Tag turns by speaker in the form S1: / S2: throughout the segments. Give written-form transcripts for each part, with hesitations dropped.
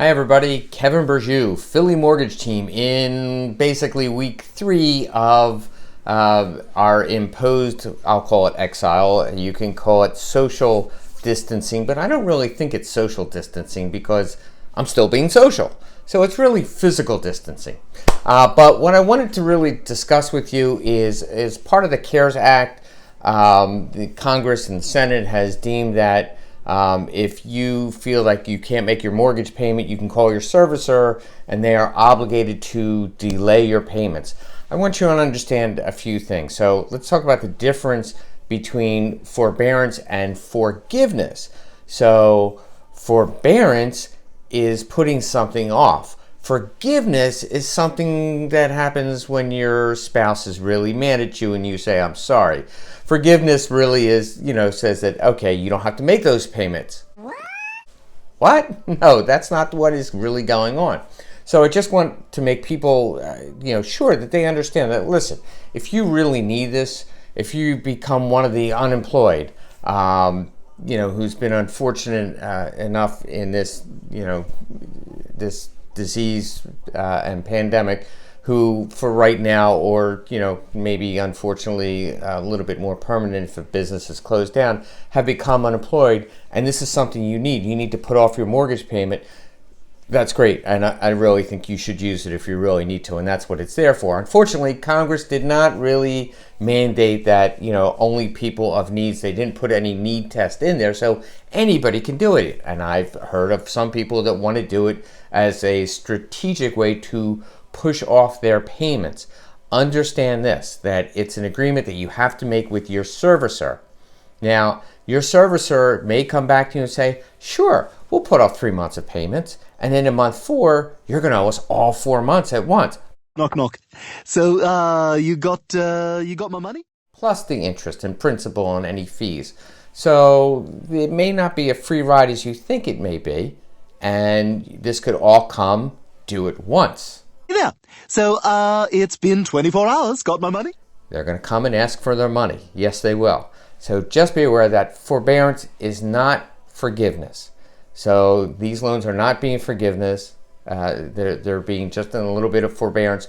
S1: Hi everybody, Kevin Berju, Philly Mortgage Team, in basically week 3 of our imposed, I'll call it exile, you can call it social distancing, but I don't really think it's social distancing because I'm still being social. So it's really physical distancing. But what I wanted to really discuss with you is part of the CARES Act. The Congress and the Senate has deemed that if you feel like you can't make your mortgage payment, you can call your servicer and they are obligated to delay your payments. I want you to understand a few things. So let's talk about the difference between forbearance and forgiveness. So forbearance is putting something off. Forgiveness is something that happens when your spouse is really mad at you and you say, I'm sorry. Forgiveness really is, says that, okay, you don't have to make those payments. What? No, that's not what is really going on. So I just want to make people, sure that they understand that, listen, if you really need this, if you become one of the unemployed, who's been unfortunate enough in this, this disease and pandemic, who for right now, or maybe unfortunately a little bit more permanent if a business is closed down, have become unemployed, and this is something you need to put off your mortgage payment. That's great, and I really think you should use it if you really need to, and that's what it's there for. Unfortunately, Congress did not really mandate that, only people of needs. They didn't put any need test in there, so anybody can do it. And I've heard of some people that want to do it as a strategic way to push off their payments. Understand this, that it's an agreement that you have to make with your servicer. Now, your servicer may come back to you and say, sure, we'll put off 3 months of payments, and then in month 4, you're going to owe us all 4 months at once.
S2: Knock, knock. So, you got my money?
S1: Plus the interest and principal on any fees. So it may not be a free ride as you think it may be, and this could all come due at once.
S2: Yeah. So, it's been 24 hours. Got my money?
S1: They're going to come and ask for their money. Yes, they will. So just be aware that forbearance is not forgiveness. So these loans are not being forgiveness. They're being just a little bit of forbearance.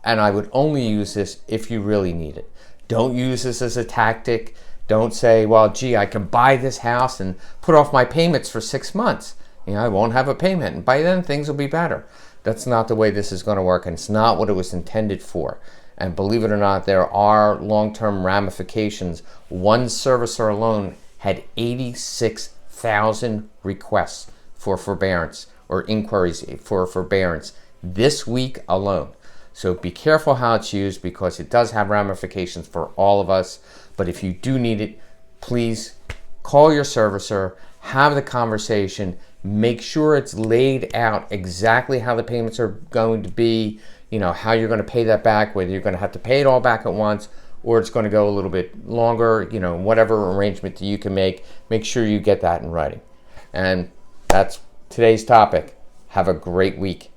S1: And I would only use this if you really need it. Don't use this as a tactic. Don't say, well, gee, I can buy this house and put off my payments for 6 months. I won't have a payment. And by then, things will be better. That's not the way this is going to work. And it's not what it was intended for. And believe it or not, there are long-term ramifications. One servicer alone had 86,000 requests for forbearance or inquiries for forbearance this week alone. So be careful how it's used because it does have ramifications for all of us. But if you do need it, please call your servicer, have the conversation, make sure it's laid out exactly how the payments are going to be, how you're going to pay that back, whether you're going to have to pay it all back at once or it's going to go a little bit longer, whatever arrangement that you can make sure you get that in writing. And that's today's topic. Have a great week.